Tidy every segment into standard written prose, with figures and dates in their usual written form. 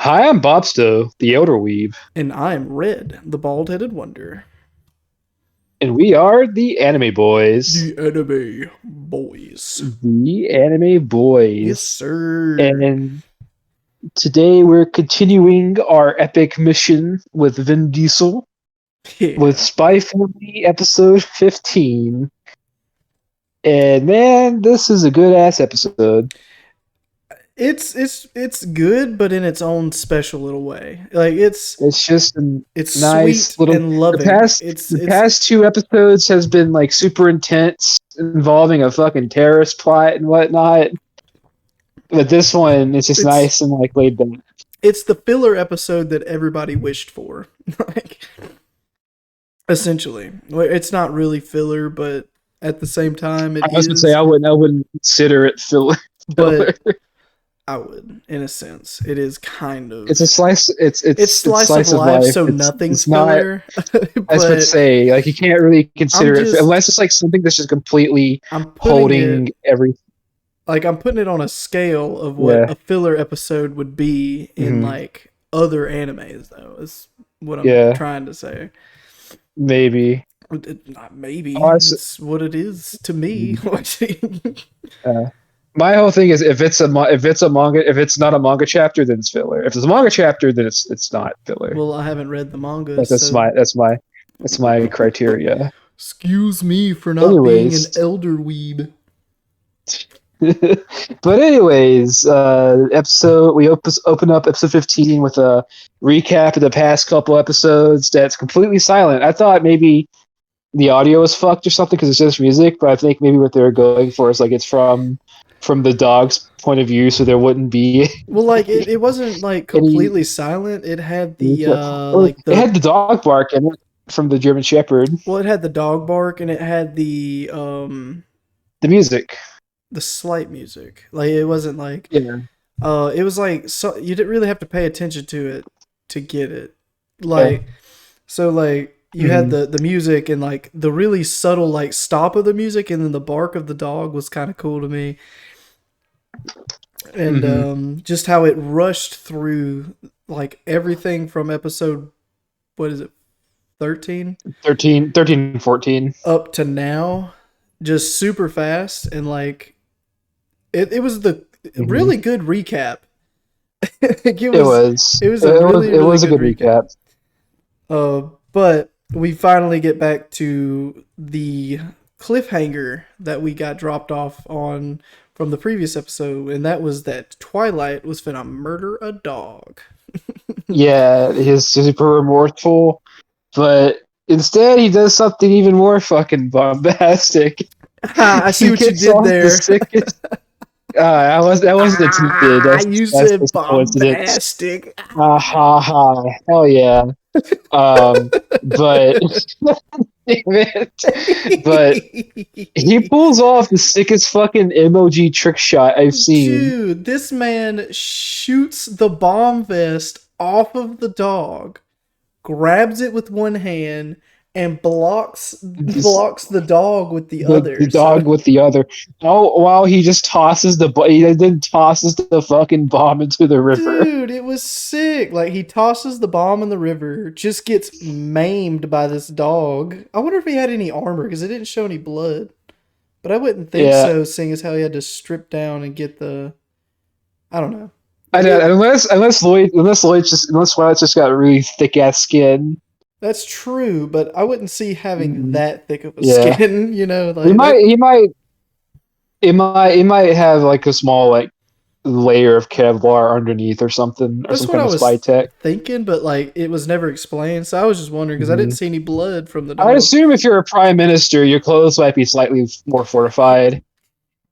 Hi, I'm Bopsto, the Elder Weeb, And I'm Red, the bald-headed wonder. and we are the Anime Boys. The anime boys. The Anime Yes, Boys. sir. And today we're continuing our epic mission with Vin Diesel with Yeah. Spy Family episode 15. And man, this is a good ass episode. It's good, but in its own special little way. Like It's just a it's nice sweet little and the loving. past the past two episodes has been like super intense involving a fucking terrorist plot and whatnot. But this one is just it's nice and like laid back. it's the filler episode that everybody wished for. Like essentially. Well, it's not really filler, but at the same time I it was gonna say is. I wouldn't consider it filler. Filler. But I would, in a sense. It is kind It's a of slice. it's It's slice of slice of life, life. so It's nothing's not. filler. I was about to But say like you can't really I'm consider it just unless it's like something that's just completely I'm putting holding it every. I'm putting it on a scale of what Yeah. a filler episode would be in Hmm. like other animes, though. Is what I'm Yeah. trying to say. Maybe. Not maybe Honestly, it's what it is to me. uh, my whole thing is if it's a manga, if it's not a manga chapter, then it's filler. If it's a manga chapter, then it's not filler. Well, I haven't read the manga, Like so that's my criteria. excuse me for not being an Anyways, elder weeb. but anyways, episode we open up episode 15 with a recap of the past couple episodes. That's completely silent. I thought maybe the audio was fucked or something because it's just music, but I think maybe what they're going for is like it's from the dog's point of view, so there wouldn't be Well, like it wasn't like any. completely silent. It had the Or like it had the dog bark in it from the German Shepherd. it had the dog bark and it had The music, the slight music. Like it wasn't like yeah, it was like so you didn't really have to pay attention to it to get it. yeah. Like so like you had Mhm. the music and like the really subtle like stop of the music and then the bark of the dog was kind of cool to me. And Mhm. just how it rushed through like everything from episode what is it 13 13, 14. up to now just super fast and like it was the Mhm. really good recap. Like, It was. it was a really It really was a good good recap. recap. But we finally get back to the cliffhanger that we got dropped off on from the previous episode, and that was that Twilight was finna murder a dog. Yeah, he's super remorseful, but instead he does something even more fucking bombastic. I see He what you gets did off the there. sickest. That wasn't intended. You That's said just a coincidence. bombastic. Ha ha ha! Hell yeah. But damn it. But he pulls off the sickest fucking emoji trick shot I've seen. Dude, this man shoots the bomb vest off of the dog, grabs it with one hand, and Just blocks the dog with the the other. So, dog with the other. Oh, wow! He just tosses he then tosses the fucking bomb into the river. dude, it was sick. Like he tosses the bomb in the river, just gets maimed by this dog. I wonder if he had any armor because it didn't show any blood. But I wouldn't think Yeah, so, seeing as how he had to strip down and get the. I don't know. I Like know, it. unless Wyatt's just got really thick ass skin. That's true, but I wouldn't see having Mhm. that thick of a Yeah, skin. You know, he like might that. he might he might have like a small like layer of Kevlar underneath or That's some what kind I of spy was tech. thinking, but like it was never explained. So I was just wondering because I didn't Mhm. see any blood from the I dog. assume if you're a prime minister, your clothes might be slightly more fortified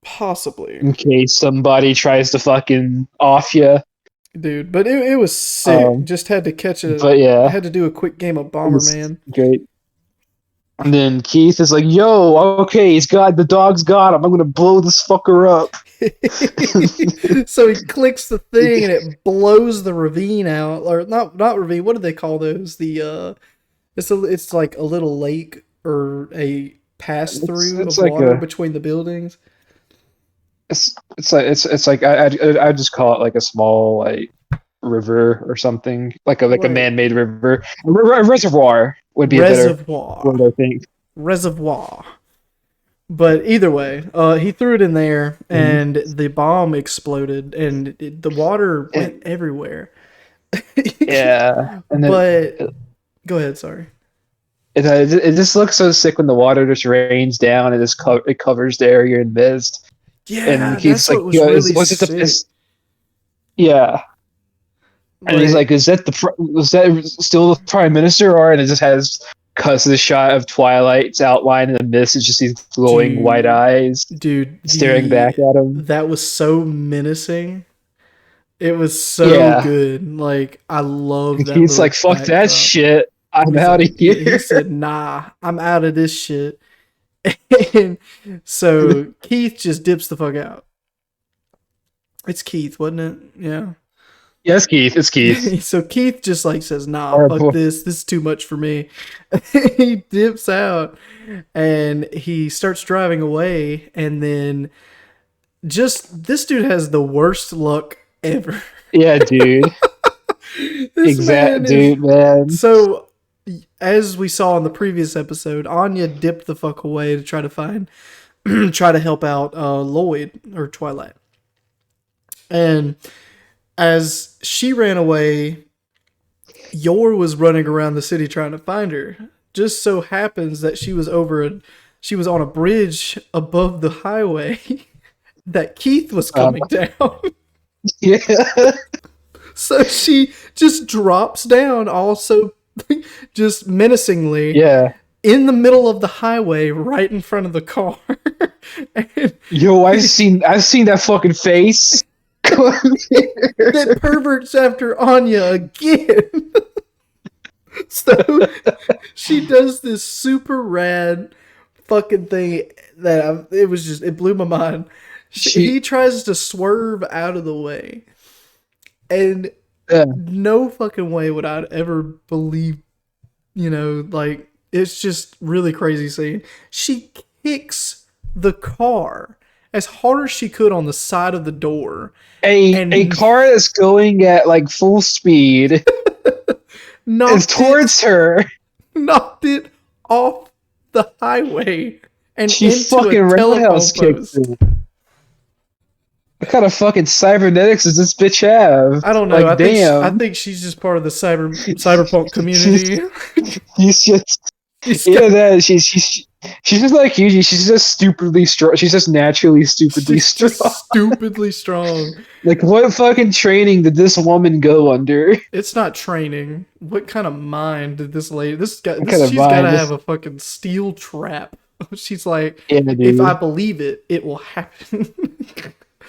Possibly, in case somebody tries to fucking off you. dude. But it was sick. Um, Just had to catch a. but yeah, Had to do a quick game of it was Bomberman. great. And then Keith is like, "Yo, okay, the dog's got him. I'm gonna blow this fucker up." So he clicks the thing and it blows the ravine out, or not ravine. What do they call those? It's like a little lake or a pass through It's of like water a between the buildings. it's like I just call it like a small like river or something, like a Right. man-made river. A reservoir would be a better word, I think. Reservoir. But either way, he threw it in there, and the bomb exploded, and the water went everywhere. Yeah, and then But go ahead. Sorry. it just looks so sick when the water just rains down and it covers the area in mist. Yeah, And he's that's like, what was really sick. yeah. And he's like, "Is that was that still the prime minister?" Or and it just has cuts the shot of Twilight's outline in the mist. It's just these glowing white eyes staring back at him. That was so menacing. It was so Yeah, good. Like, I love that he's little like, "Fuck that backdrop. shit. I'm out of here." He said, "Nah, I'm out of this shit." And so Keith just dips the fuck out. It's Keith, wasn't it? Yeah. Yes, Keith. It's Keith. So Keith just like says, "Nah, fuck this. This is too much for me." He dips out and he starts driving away, and then this dude has the worst luck ever. Yeah, dude. Exactly, man. So, as we saw in the previous episode, Anya dipped the fuck away to try to help out Lloyd or Twilight. And as she ran away, Yor was running around the city trying to find her. Just so happens that she was on a bridge above the highway that Keith was coming down. Yeah. So she just drops down, also just menacingly, in the middle of the highway, right in front of the car. Yo, I've seen that fucking face. That perverts after Anya again. So she does this super rad fucking thing that it blew my mind. He tries to swerve out of the way, and no fucking way would I ever believe, like, it's just really crazy scene. She kicks the car as hard as she could on the side of the door. A car that's going at like full speed is towards her. Knocked it off the highway and she into fucking a telephone post. What kind of fucking cybernetics does this bitch have? I don't know. Like, I think she's just part of the cyberpunk community. She's just like you. She's just stupidly strong. She's just naturally stupidly strong. Just stupidly strong. Like, what fucking training did this woman go under? It's not training. What kind of mind did this lady? She's got to have a fucking steel trap. She's like, if I believe it, it will happen.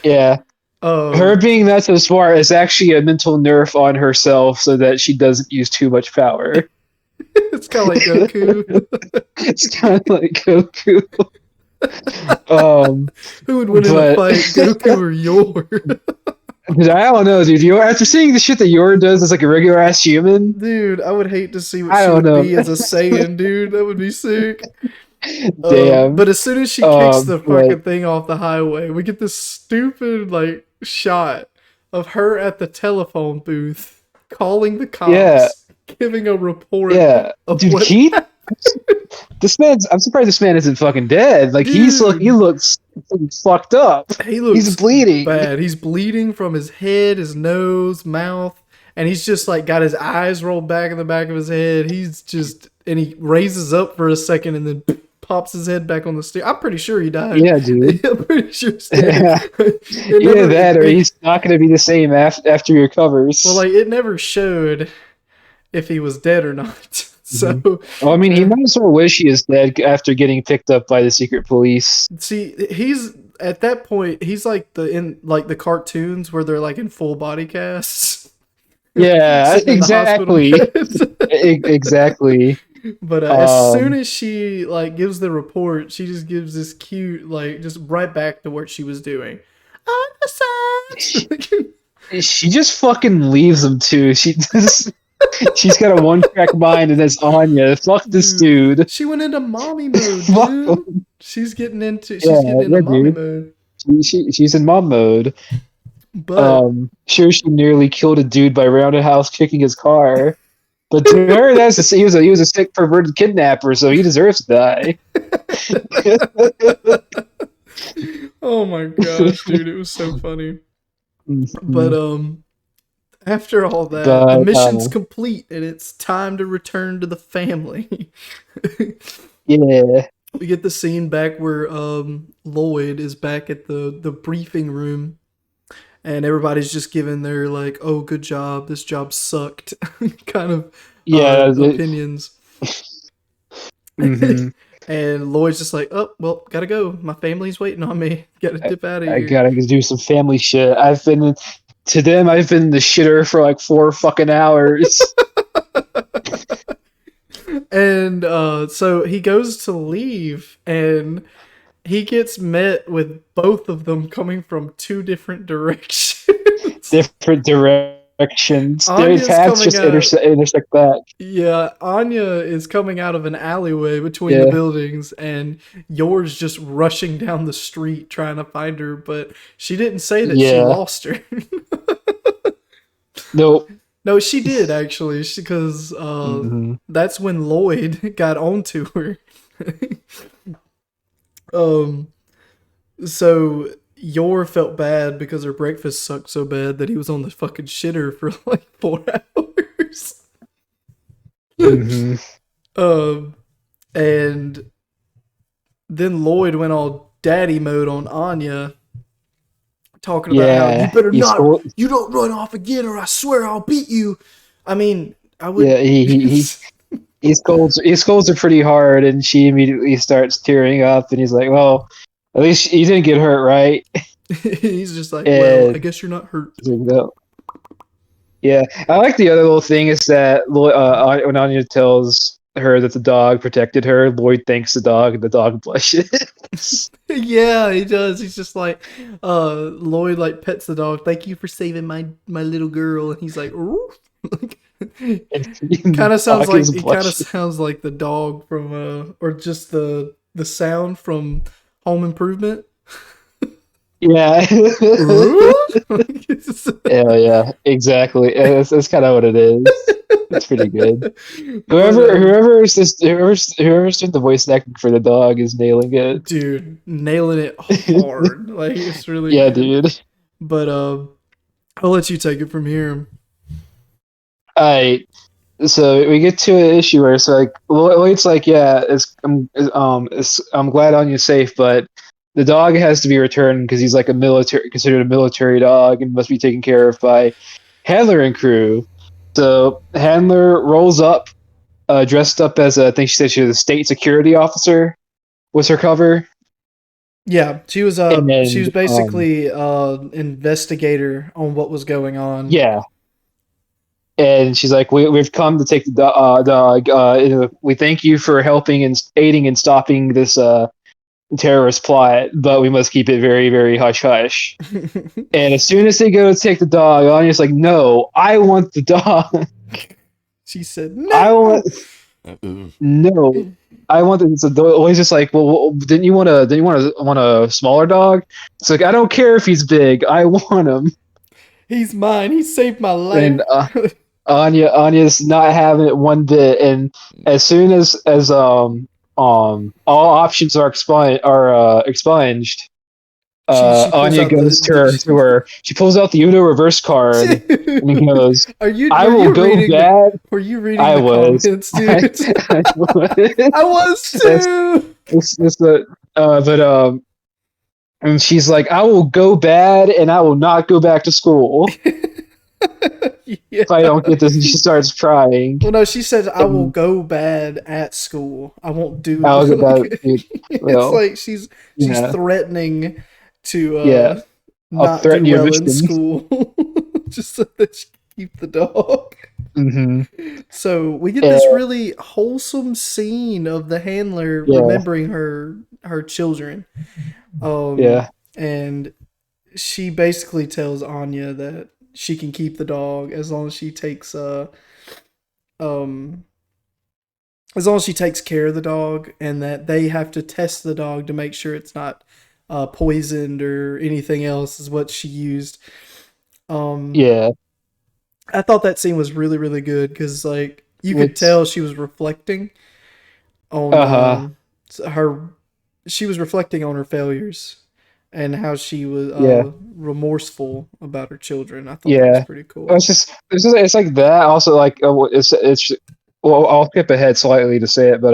Yeah. Her being that so smart is actually a mental nerf on herself so that she doesn't use too much power. It's kind of like Goku. It's kind of like Goku. Who would win in a fight, Goku or Yor? I don't know, dude. After seeing the shit that Yor does as like a regular ass human, dude, I would hate to see what she would be as a Saiyan, dude. That would be sick. Damn. But as soon as she kicks the fucking thing off the highway, we get this stupid like shot of her at the telephone booth calling the cops, giving a report. Yeah, dude, Keith. I'm surprised this man isn't fucking dead. Like, dude, he looks fucked up. He's bleeding. Bad. He's bleeding from his head, his nose, mouth, and he's just like got his eyes rolled back in the back of his head. And he raises up for a second and then pops his head back on the stair. I'm pretty sure he died. Yeah, dude. I'm pretty sure he's dead. Either that or he's not going to be the same after he recovers. Well, like, it never showed if he was dead or not. So, well, I mean, he might as well wish he is dead after getting picked up by the secret police. See, he's at that point. He's like the cartoons where they're like in full body casts. Yeah, exactly. Exactly. But as soon as she like gives the report, she just gives this cute like just right back to what she was doing. She just fucking leaves him too. She's got a one-track mind, and that's Anya. Fuck this dude. She went into mommy mode, dude. She's getting into mommy mode. She's in mom mode. But Sure, she nearly killed a dude by roundhouse kicking his car. But to her, he was a sick, perverted kidnapper, so he deserves to die. oh my gosh, dude, it was so funny. But Mhm. after all that, the But mission's complete and it's time to return to the family. yeah, We get the scene back where Lloyd is back at the briefing room and everybody's just giving their like, "Oh, good job. This job sucked." kind of yeah. opinions. Mhm. And Lloyd's just like, "Oh, well, gotta go. My family's waiting on me. Gotta dip out of I here." gotta do some family shit. I've been the shitter for like 4 fucking hours. And so he goes to leave, and he gets met with both of them coming from two different directions. Different directions. Their Anya's paths coming just out. intersect back. Yeah, Anya is coming out of an alleyway between the Yeah, buildings, and yours just rushing down the street trying to find her, but she didn't say that she yeah. lost her. No. no, she did actually, because Hmm. that's when Lloyd got onto her. um, so Yor felt bad because her breakfast sucked so bad that he was on the fucking shitter for like 4 hours. Hmm. um, and then Lloyd went all daddy mode on Anya, talking about how you Yeah. better not, you don't run off again, or I swear I'll beat you. I mean, I would. Yeah, he scolds her pretty hard, and she immediately starts tearing up, and he's like, "Well, at least you didn't get hurt, right?" He's just like, well, I And guess you're not hurt. he's like, "No." Yeah, I like the other little thing is that when Anya tells her that the dog protected her, Lloyd thanks the dog, and the dog blushes. yeah, he does. He's just like, Lloyd like pets the dog. Thank you for saving my little girl, and he's like, ooh. And kind the of sounds dog like is it. Kind of blushing. sounds like the dog from or just the sound from Home Improvement. Yeah. It's- Yeah, exactly. That's kind of what it is. It's pretty good. but Whoever's doing the voice acting for the dog is nailing it. dude, nailing it hard. Like it's really Yeah, good. dude. But I'll let you take it from here. Alright, so we get to an issue where it's like, well, it's like, yeah, I'm glad Anya's safe, but the dog has to be returned because he's like considered a military dog and must be taken care of by Handler and crew. So Handler rolls up, dressed up as I think she said she was a state security officer. Was her cover? Yeah, And she then was basically investigator on what was going on. yeah, and she's like, we've come to take the dog. We thank you for helping and aiding and stopping this terrorist plot, but we must keep it very, very hush hush. And as soon as they go to take the dog, Anya's like, no, I want the dog. she said I no. want no. I want the so always just like, well, didn't you want a smaller dog? It's like, I don't care if he's big, I want him. He's mine. He saved my life. And Anya's not having it one bit. And as soon as all options are expunged, She pulls Anya out goes to her. She pulls out the Uno reverse card and goes, Are you "I were will you go reading the bad." were you reading I the was. comments, dude? I was. I was That's, too. that's the. But and she's like, "I will go bad, and I will not go back to school yeah. if I don't get this." And she starts crying. Well, no, she says I will And go bad at school. I won't do. I'll get that. it's Well, like she's yeah, threatening to yeah. I'll not do threaten your well in mission. school just so that she can keep the dog. Hmm. So we get this really wholesome scene of the handler Yeah, remembering her children. yeah, And she basically tells Anya that she can keep the dog um as long as she takes care of the dog, and that they have to test the dog to make sure it's not poisoned or anything else is what she used. Um, Yeah. I thought that scene was really really good because like you could Which tell she was reflecting on uh-huh. her. She was reflecting on her failures and how she was Yeah. remorseful about her children. I thought that was Yeah. pretty It's cool. just it's like that. Also, like it's well, I'll skip ahead slightly to say it, but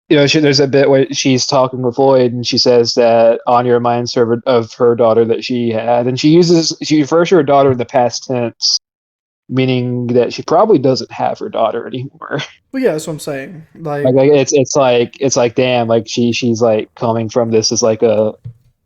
there's a bit where she's talking with Lloyd, and she says that Anya reminds her of her daughter that she had, and she refers to her daughter in the past tense, meaning that she probably doesn't have her daughter anymore. But yeah, that's what I'm saying. Like, Like, it's like damn, like she's like coming from this as like a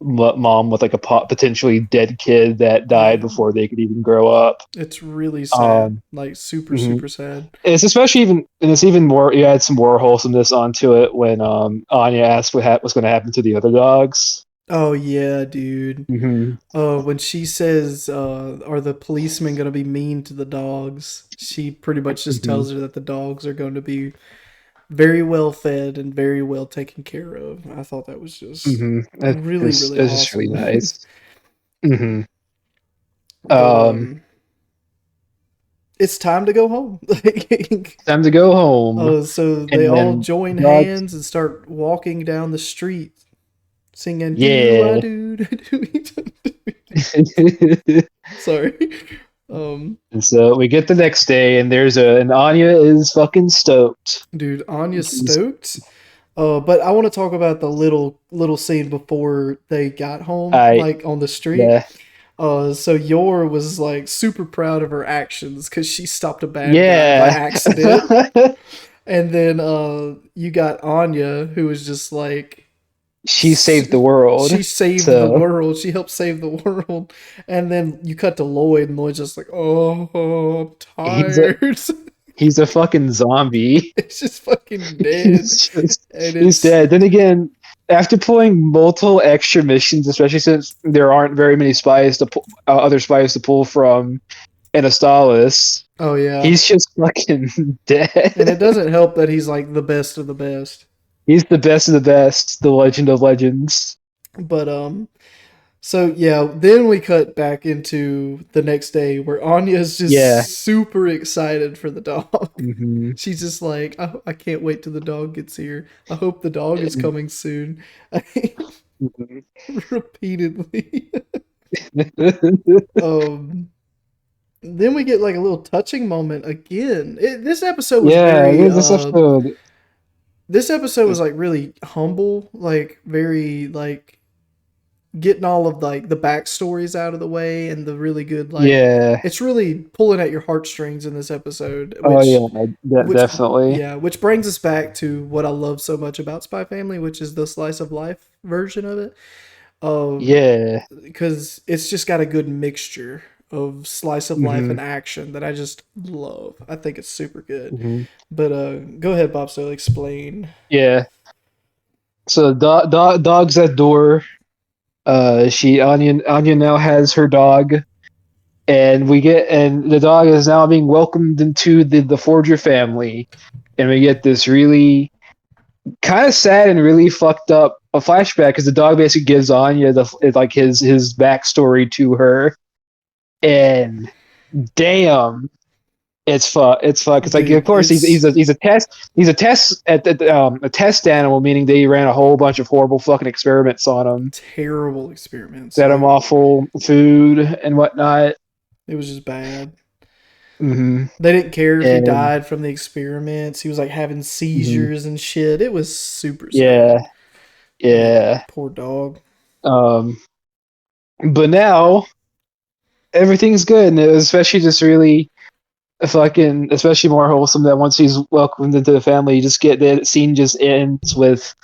mom with like a potentially dead kid that died yeah, before they could even grow up. it's really sad. Um, Like super mhm. super sad. It's especially even, and it's even more. You add some more wholesomeness onto it when Anya asked what's going to happen to the other dogs. Oh yeah, dude. Hmm. When she says, "Are the policemen gonna be mean to the dogs?" She pretty much just Hmm. tells her that the dogs are going to be very well fed and very well taken care of. I thought that was just Hmm. really really It's just really awesome. nice. Hmm. But Um, it's time to go home. time to go home, So they and all then join dogs. hands and start walking down the street, singing "Do I Yeah. do do do." Sorry. Um, And so we get the next day, and and Anya is fucking stoked. dude, Anya's She's, stoked. But I want to talk about the little scene before they got home, I like on the street. yeah So Yor was like super proud of her actions because she stopped a bad guy by yeah. accident. And then you got Anya, who was just like, She saved the world. she saved the So world. She helped save the world. And then you cut to Lloyd, and Lloyd's just like, oh, I'm he's a tired. he's a fucking zombie. It's just fucking dead. He's just And he's it's, dead. Then again, after pulling multiple extra missions, especially since there aren't very many spies to pull, other spies to pull from Anastalis, oh, yeah. he's just fucking And it dead. doesn't help that he's like the best of the best. He's the best of the best, the legend of legends. But, so yeah, then we cut back into the next day where Anya's Yeah. just super excited for the dog. Hmm. She's just like, I can't wait till the dog gets here. I hope the dog is coming soon. Repeatedly. um, then we get like a little touching moment again. This episode was Yeah, very this episode. this episode was like really humble, like very like getting all of like the backstories out of the way and the really good like Yeah. it's really pulling at your heartstrings in this episode, Oh yeah, which definitely. yeah, which brings us back to what I love so much about Spy Family, which is the slice of life version of it. Yeah. Because it's just got a good mixture of slice of life Hmm. and action that I just love. I think it's super good. Hmm. But go ahead, Bob. So explain. Yeah. So dog's at door. She Anya now has her dog, and the dog is now being welcomed into the Forger family, and we get this really kind of sad and really fucked up a flashback because the dog basically gives Anya like his backstory to her, and damn, it's fuck. It's like, of Dude, course, it's he's a test at a test animal, meaning they ran a whole bunch of horrible fucking experiments on him, terrible experiments. fed him Like awful food and whatnot. it was just bad. Hmm. They didn't care if he And died from the experiments. He was like having mhm, seizures and shit. It was super yeah, sad. yeah. Poor dog. Um, but now everything's good, and it was especially just really fucking, especially more wholesome that once he's welcomed into the family, you just get the scene just ends with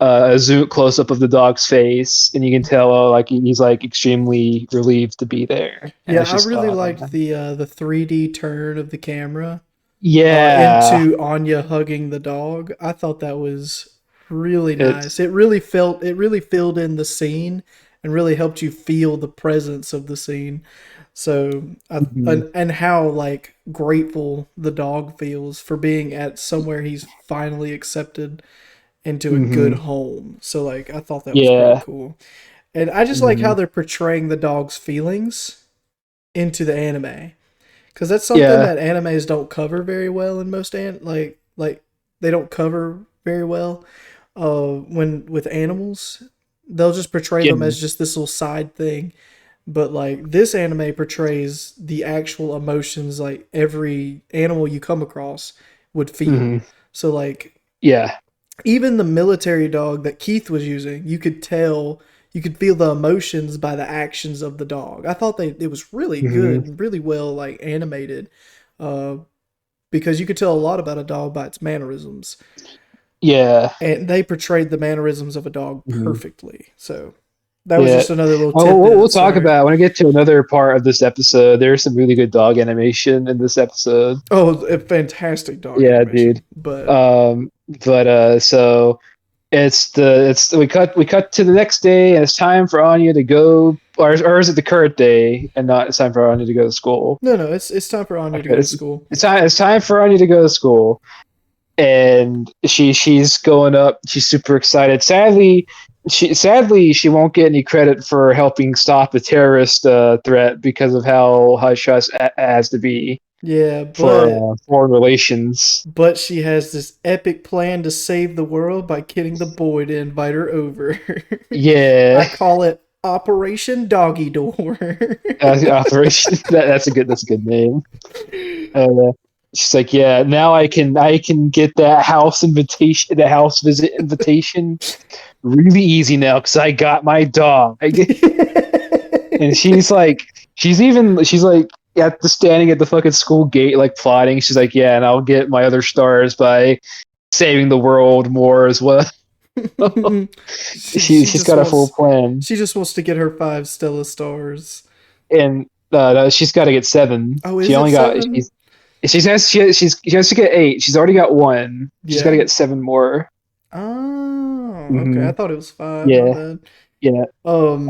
a zoom close up of the dog's face, and you can tell, like he's like extremely relieved to be there, and Yeah, it's I just, really oh liked man, the 3D turn of the camera yeah, into Anya hugging the dog. I thought that was really nice. it's It really filled in the scene and really helped you feel the presence of the scene. So mhm, and how like grateful the dog feels for being at somewhere he's finally accepted into a good mhm, home. So like I thought that was pretty yeah, cool. And I just like how mhm, they're portraying the dog's feelings into the anime, because that's something Yeah. that animes don't cover very well in most like they don't cover very well. When with animals, they'll just portray Yeah. them as just this little side thing. But like this anime portrays the actual emotions like every animal you come across would feel. Hmm. So like Yeah. even the military dog that Keith was using, you could tell, you could feel the emotions by the actions of the dog. I thought it was really Hmm. good, really well like animated, uh, because you could tell a lot about a dog by its mannerisms, Yeah. and they portrayed the mannerisms of a dog Hmm. perfectly. So that was Yeah. just another little Oh, we'll tidbit. talk Sorry. about when I get to another part of this episode. There's some really good dog animation in this episode. Oh, a fantastic dog Yeah, dude. animation, but But so it's we cut to the next day, and it's time for Anya to go, or is it the current day and not it's time for Anya to go to school? no, it's time for Anya to Okay, go to school. it's time for Anya to go to school, and she's going up. She's super excited. Sadly she won't get any credit for helping stop a terrorist threat because of how hush hush has to be Yeah, for foreign relations. but she has this epic plan to save the world by getting the boy to invite her over. I Yeah. call it Operation Doggy Door. Operation. That's a good name. Uh, she's like, yeah, now I can get that house visit invitation really easy now because I got my dog. And she's like standing at the fucking school gate like plotting. She's like, yeah, and I'll get my other stars by saving the world more as well. She She's just got a full wants plan, to get her 5 Stella stars. and no, she's got to get 7. Oh, She is it only got 7? she has to get 8. She's already got 1. She's got to Yeah. get 7 more. Oh, okay. Hmm. I thought it was 5. My Yeah, bad. yeah. Um,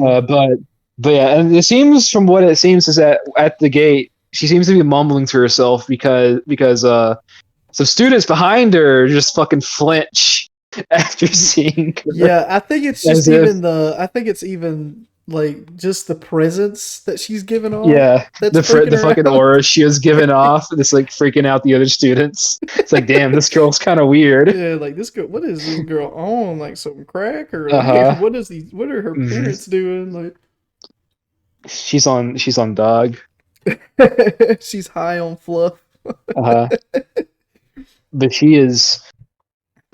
But yeah, and it seems from what it seems is that at the gate she seems to be mumbling to herself because some students behind her just fucking flinch after seeing her, yeah, I think it's just as if even I think it's even like just the presence that she's giving off yeah, that's freaking the her fucking out. aura she was giving off, this like freaking out the other students. It's like, damn, this girl's kind of weird. Yeah, like this girl. What is this girl on? Like some crack or Uh like huh. what is these? What are her Hmm. parents doing? Like She's on dog. she's high on fluff. Uh huh. But she is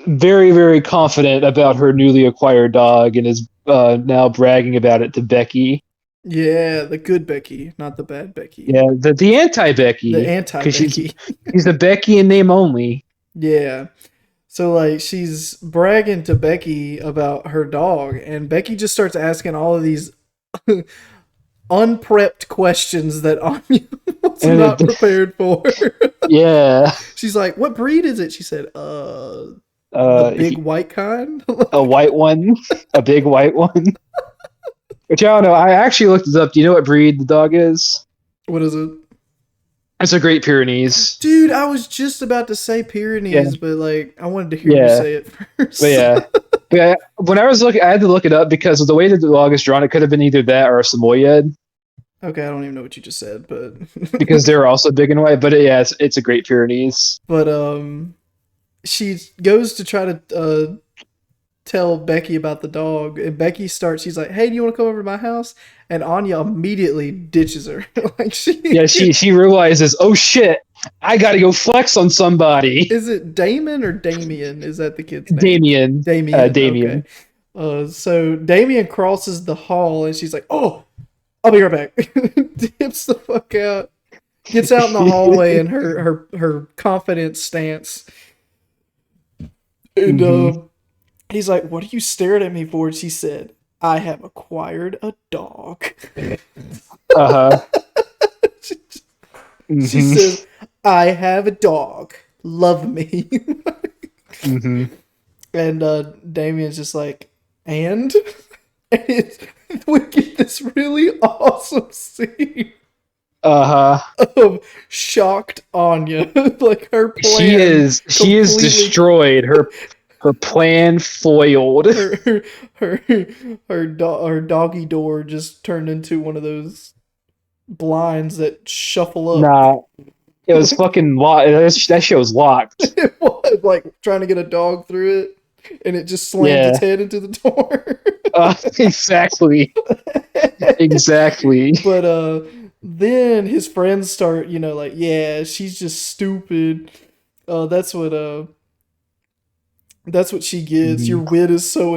very, very confident about her newly acquired dog and is now bragging about it to Becky. Yeah, the good Becky, not the bad Becky. Yeah, the anti The Becky, anti because Becky. she's a Becky in name only. Yeah. So like she's bragging to Becky about her dog, and Becky just starts asking all of these unprepped questions that Anya was And not prepared for. yeah, She's like, "What breed is it?" She said, the big he, white kind." a white one, a big white one. Which I don't know. I actually looked it up. Do you know what breed the dog is? What is it? It's a Great Pyrenees. Dude, I was just about to say Yeah, Pyrenees, but like I wanted to hear you yeah, say it but first. yeah. But yeah, when I was looking, I had to look it up because of the way that the dog is drawn. It could have been either that or a Samoyed Okay, I don't even know what you just said, but because they're also big and white. But yeah, it's a Great Pyrenees. but she goes to try to tell Becky about the dog, and Becky starts. She's like, "Hey, do you want to come over to my house?" And Anya immediately ditches her. Like Yeah, she realizes, oh shit, I gotta go flex on somebody. is it Damon or Damien? Is that the kid's name? Damien, Damien. Okay. Damien. So Damien crosses the hall, and she's like, "Oh, I'll be right back." Dips the fuck out. Gets out in the hallway in her confident stance, and Hmm. he's like, "What are you staring at me for?" She said, "I have acquired a dog." Uh huh. She Hmm. says, "I have a dog. Love me." Hmm. And Damien's just like, and? And we get this really awesome scene Uh huh. of shocked Anya. Like her She plan is completely destroyed. Her plan foiled. her her doggy door just turned into one of those blinds that shuffle up. Nah, it was fucking locked. That shit was locked. It was like trying to get a dog through it, and it just slams its Yeah, head into the door. exactly, exactly. But then his friends start, like, yeah, she's just stupid. That's what she gets. Your Mhm. wit is so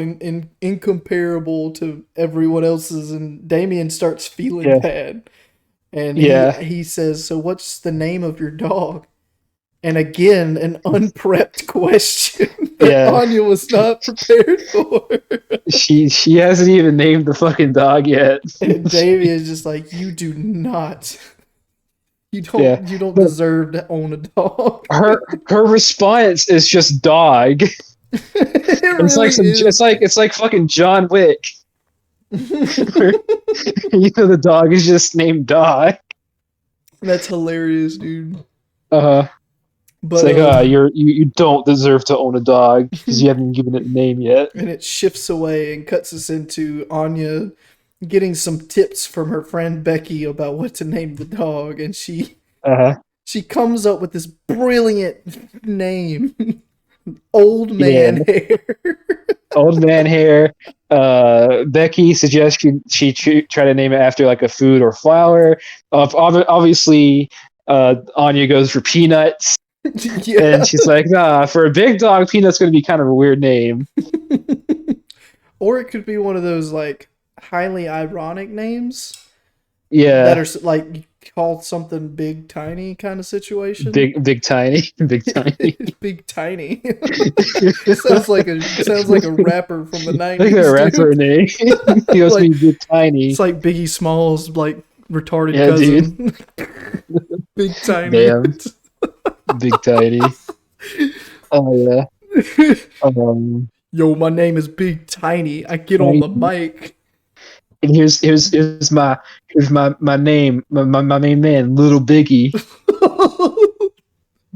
incomparable to everyone else's, and Damien starts feeling Yeah, bad. And he yeah, he says, "So what's the name of your dog?" And again, an unprepped question that yeah. Anya was not prepared for. She hasn't even named the fucking dog yet. And Davy is just like, "You do not. You Yeah, don't. You don't but deserve to own a dog." her response is just dog. It It's like really some. is. It's like fucking John Wick. The dog is just named Dog. That's hilarious, dude. Uh, it's But like you don't deserve to own a dog because you haven't given it a name yet. and it shifts away and cuts us into Anya getting some tips from her friend Becky about what to name the dog, and she Uh, she comes up with this brilliant name, Old yeah, Man Hair. old man hair. Becky suggests try to name it after like a food or flower. Obviously, Anya goes for peanuts, and Yeah. she's like, "Nah, for a big dog, peanut's gonna be kind of a weird name." Or it could be one of those like highly ironic names that Yeah, are like called something big tiny kind of situation. big tiny, big tiny. Big tiny. Sounds like a rapper from the Like a 90s, rapper dude. name. He goes Like me big it's tiny. like Biggie Smalls like retarded Yeah, dude. cousin. Big tiny. Damn, big tiny. Oh yeah. Yo, my name is Big Tiny. I get on Tiny. the mic. And here's my name, my main man, Little Biggie.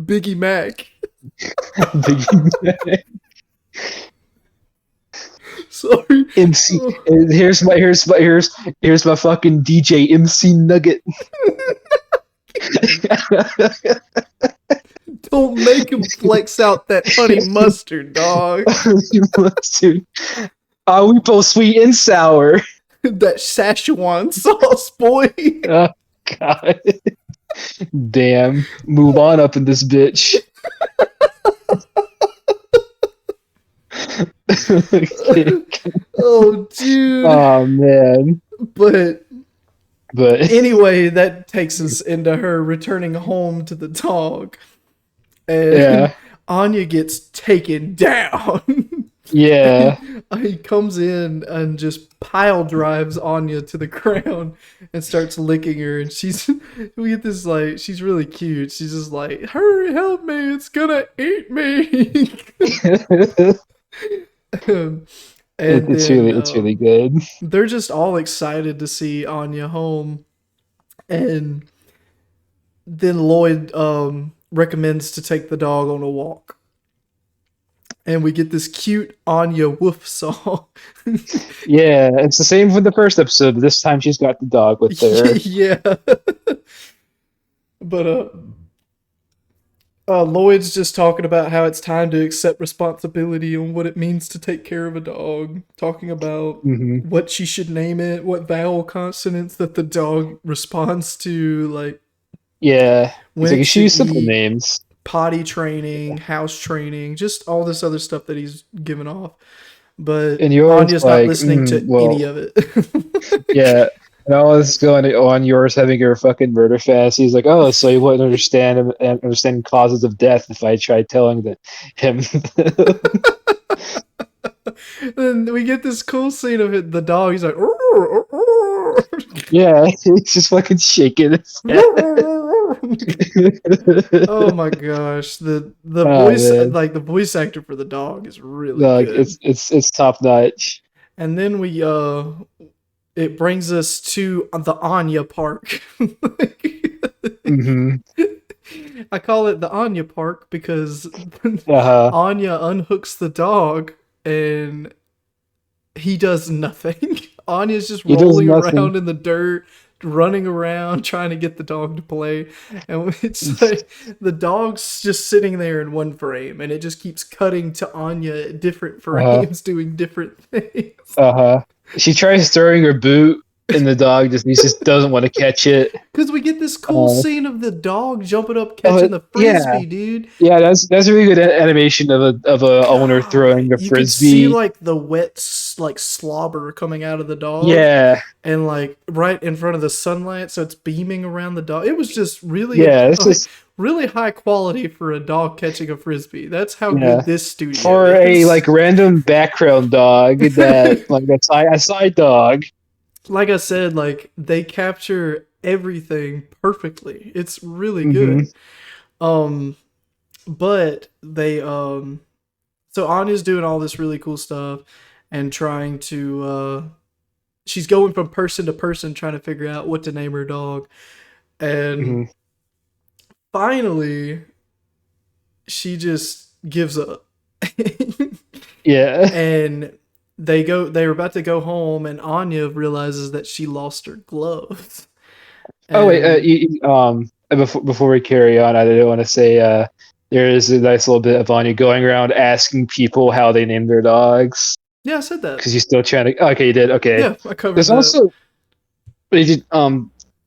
Biggie Mac. Biggie Sorry. MC. And here's my fucking DJ MC Nugget. Don't make him flex out that honey mustard, dog. Dude. We both sweet and sour. That Szechuan sauce, boy. Oh god. Damn. Move on up in this bitch. Oh, dude. Oh man. But But anyway, that takes us into her returning home to the dog. And yeah. Anya gets taken down. Yeah. He comes in and just pile drives Anya to the ground and starts licking her. And we get this like, she's really cute. She's just like, hurry, help me, it's gonna eat me. And It's then really good. they're just all excited to see Anya home. And then Lloyd recommends to take the dog on a walk. And we get this cute Anya woof song. Yeah, it's the same with the first episode, but this time she's got the dog with her. Yeah. But Lloyd's just talking about how it's time to accept responsibility and what it means to take care of a dog. Talking about Hmm. what she should name it, what vowel consonants that the dog responds to, like Yeah. He's when like, it you should use should simple eat, names. potty training, house training, just all this other stuff that he's given off. But And yours Anya's not like, listening to any of it. yeah. And all this is going on yours having your fucking murder fantasy. He's like, oh, so you wouldn't understand causes of death if I tried telling him. And we get this cool scene of it. The dog, he's like, Yeah, he's just fucking shaking his head. oh my gosh, the Oh, voice, man. like the voice actor for the dog is really Like good. it's top notch. And then it brings us to the Anya Park. Hmm. I call it the Anya Park because Uh-huh. Anya unhooks the dog and he does nothing. Anya's just He does rolling nothing. around in the dirt, running around trying to get the dog to play, and it's like the dog's just sitting there in one frame, and it just keeps cutting to Anya at different Uh-huh. frames doing different things. Uh-huh. She tries throwing her boot, and the dog just doesn't want to catch it. Because we get this cool Uh, scene of the dog jumping up oh, catching the yeah. frisbee, dude. Yeah, that's a really good animation of a owner throwing God, a you could see frisbee. like the wet like slobber coming out of the dog, Yeah, and like right in front of the sunlight, so it's beaming around the dog. It was just really yeah. This like is really high quality for a dog catching a frisbee. That's how yeah good this studio for a is. like random background dog that like a side dog. Like I said, like they capture everything perfectly. It's really Hmm. good. Um, but they so Anya's doing all this really cool stuff and trying to she's going from person to person trying to figure out what to name her dog. And Hmm. finally she just gives up. Yeah. And they were about to go home, and Anya realizes that she lost her gloves. Oh wait, And before we carry on, I did want to say there is a nice little bit of Anya going around asking people how they name their dogs yeah, I said that. because you're still trying to. Okay, you did. Okay. Yeah, I covered There's that. also did you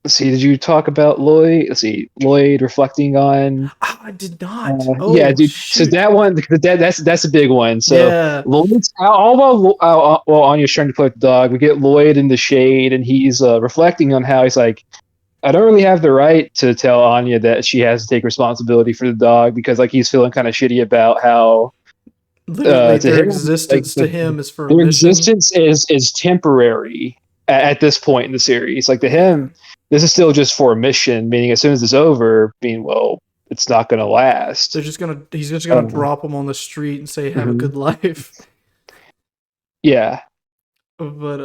let's see, did you talk about Lloyd? Let's see, Lloyd reflecting on. Oh, I did not. Yeah, Oh dude. So shoot. that one, that's a big one. So Yeah. Lloyd's all while Anya's trying to play with the dog, we get Lloyd in the shade, and he's reflecting on how he's like, I don't really have the right to tell Anya that she has to take responsibility for the dog because like he's feeling kind of shitty about how Literally to their him like existence to him is for a their mission. existence is temporary at this point in the series. Like to Yeah. him, this is still just for a mission. Meaning, as soon as it's over, being well, it's not going to last. He's just gonna Um, drop him on the street and say have a mhm. good life. Yeah, But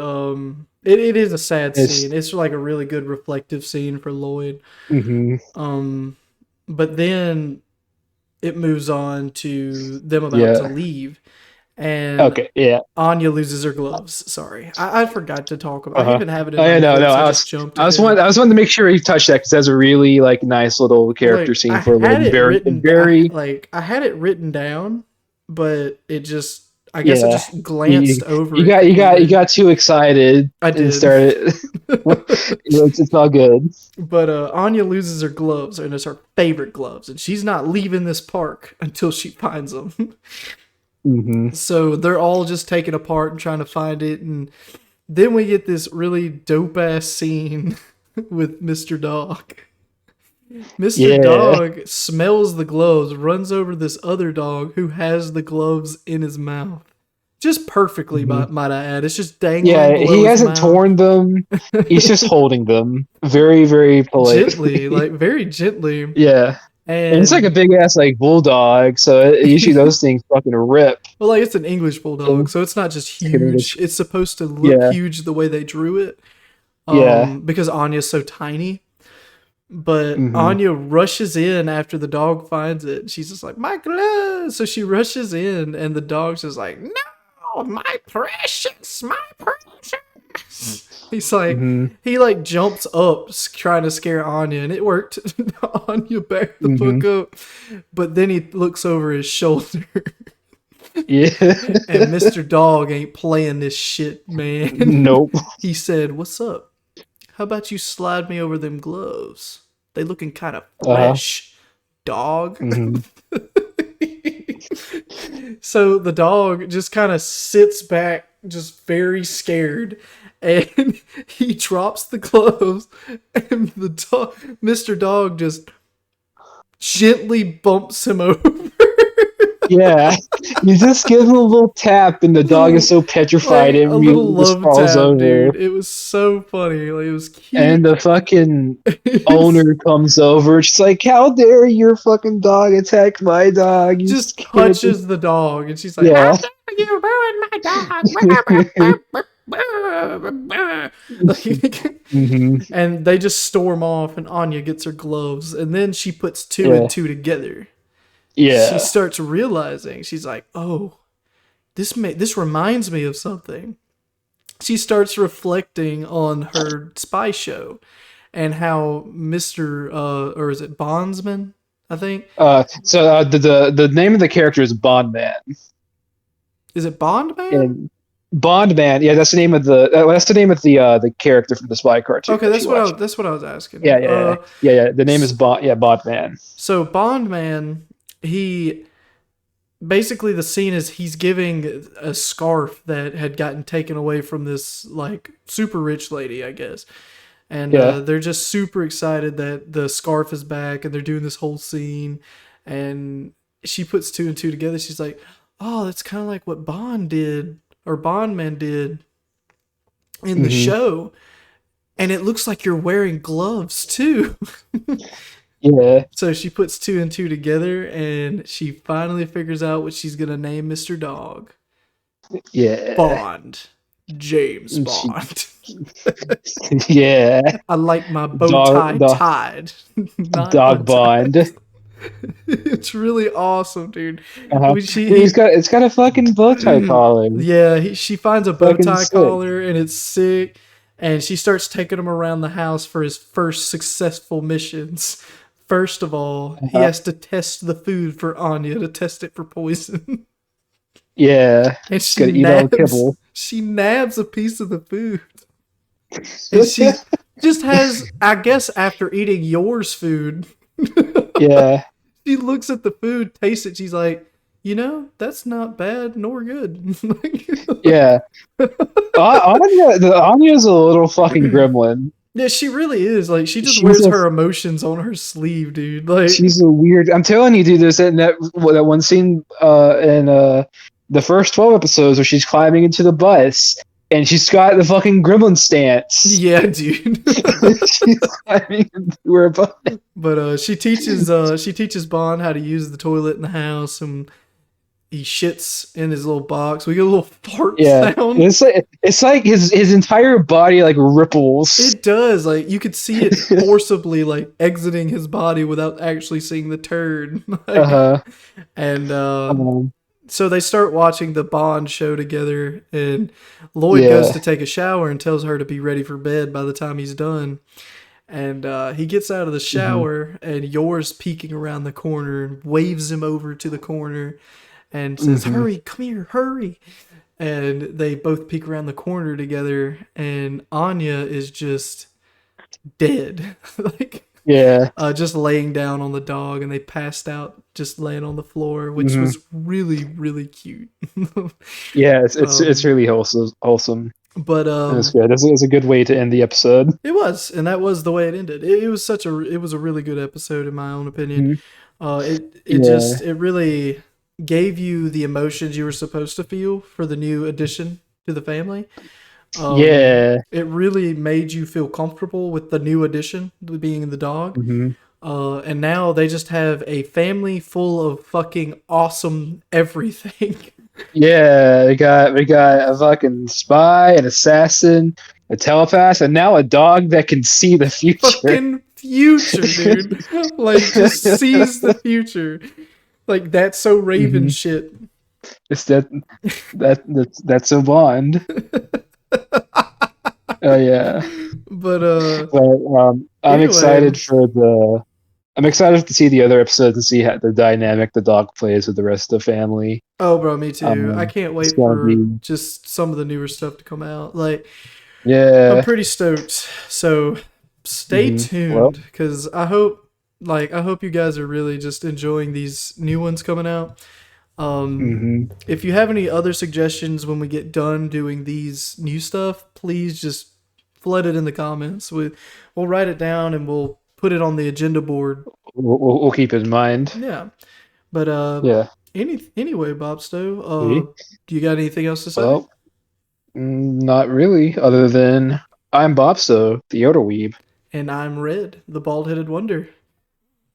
it is a sad it's scene. It's like a really good reflective scene for Lloyd. hmm Um but then it moves on to them about to yeah. leave, and Okay, yeah. Anya loses her gloves. Sorry, I forgot to talk about. I Uh-huh. even have it in Oh my yeah, no, no. notes. I just jumped I ahead. was wanting to make sure you touched that because that's a really like nice little character Like scene for Lloyd. I had it written down, but it just I guess I Yeah. just glanced over You it got completely. too excited I and did. started. It's all good. But Anya loses her gloves, and it's her favorite gloves, and she's not leaving this park until she finds them. Hmm. So they're all just taken apart and trying to find it, and then we get this really dope ass scene with Mr. Dog. Mr. Yeah. Dog smells the gloves, runs over this other dog who has the gloves in his mouth. Just perfectly, Hmm. might I add. It's just dangling Yeah. below He his hasn't mouth. torn them. He's just holding them very, very Gently, politely. like very gently. Yeah. And it's like a And, big ass like bulldog, so usually those things fucking rip. well, like it's an English bulldog, So so it's not just it's like an huge. English. It's supposed to look Yeah. huge the way they drew it. Yeah. Because Anya's so tiny. But Hmm. Anya rushes in after the dog finds it. She's just like, my glove. So she rushes in, and the dog's just like, no, my precious, my precious. He's like, Hmm. he like jumps up trying to scare Anya, and it worked. Anya backed the Hmm. fuck up. But then he looks over his shoulder, Yeah. and Mr. Dog ain't playing this shit, man. Nope. He said, what's up? How about you slide me over them gloves? They looking kind of Uh-huh. fresh, dog. Hmm. So the dog just kind of sits back, just very scared, and he drops the gloves, and the dog, Mr. Dog, just gently bumps him over. Yeah. You just give him a little tap, and the dog is Little, so petrified like it a little immediately just love falls tap, over. dude. It was so funny. Like it was And cute. the fucking It was owner comes over. She's like, "How dare your fucking dog attack my dog? You just scared the punches the dog, and she's like, "How yeah." dare you ruin my dog?" Like, Hmm. and they just storm off, and Anya gets her gloves, and then she puts two and Yeah. two together. She Yeah. starts realizing, she's like, "Oh, this reminds me of something." she starts reflecting on her spy show and how Mr. Or is it Bondsman? I think. The name of the character is Bondman. Is it Bondman? And Bondman, yeah, that's the name of the character from the spy cartoon Okay, that she watched. that's what I was asking. Yeah. The name is Bondman. So Bondman, he basically the scene is he's giving a scarf that had gotten taken away from this like super rich lady, I guess. And Yeah. they're just super excited that the scarf is back, and they're doing this whole scene. And she puts two and two together. She's like, "Oh, that's kind of like what Bond did, or Bondman did in the show." And it looks like you're wearing gloves too. Yeah. So she puts two and two together, and she finally figures out what she's gonna name Mr. Dog. Yeah. Bond. James Bond. Yeah. I like my bow tie tied. Not Dog untied. Bond. It's really awesome, dude. It's got a fucking bow tie collar. Yeah, she finds a bow Fucking tie sick. collar, and it's sick. And she starts taking him around the house for his first successful missions. First of all, he has to test the food for Anya to test it for poison. Yeah. And she nabs a piece of the food. And she just has, I guess, after eating yours food, Yeah. she looks at the food, tastes it, she's like, that's not bad nor good. Yeah. Anya's a little fucking gremlin. Yeah, she really is. Like, she just wears her emotions on her sleeve, dude. Like, she's a weird. I'm telling you, dude. There's that one scene in the first 12 episodes where she's climbing into the bus and she's got the fucking gremlin stance. Yeah, dude. She's climbing into her bus. But she teaches Bond how to use the toilet in the house, and he shits in his little box. We get a little fart sound. It's like his entire body like ripples. It does. Like, you could see it forcibly like exiting his body without actually seeing the turd. And so they start watching the Bond show together, and Lloyd goes to take a shower and tells her to be ready for bed by the time he's done. And he gets out of the shower, and Yor's peeking around the corner and waves him over to the corner and says, "Hurry, come here, hurry." And they both peek around the corner together, and Anya is just dead. Just laying down on the dog, and they passed out just laying on the floor, which was really, really cute. Yeah, it's really wholesome. But it was good. It was a good way to end the episode. It was, and that was the way it ended. It was a really good episode in my own opinion. It really gave you the emotions you were supposed to feel for the new addition to the family. It really made you feel comfortable with the new addition, being the dog. And now they just have a family full of fucking awesome everything. Yeah, we got a fucking spy, an assassin, a telepath, and now a dog that can see the future. Fucking future, dude. Like, just sees the future. Like, that's so Raven shit. It's that's a Bond. Oh yeah. But I'm excited to see the other episodes, to see how the dynamic the dog plays with the rest of the family. Oh, bro, me too. I can't wait for just some of the newer stuff to come out. Like, I'm pretty stoked. So stay tuned, because I hope you guys are really just enjoying these new ones coming out. If you have any other suggestions when we get done doing these new stuff, please just flood it in the comments. We'll write it down and we'll put it on the agenda board. We'll keep it in mind. Yeah. But anyway, Bopsto, do you got anything else to say? Well, not really, other than I'm Bopsto, the Yoda Weeb. And I'm Red, the bald-headed wonder.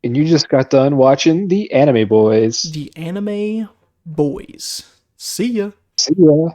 And you just got done watching the Anime Boys. The Anime Boys. See ya. See ya.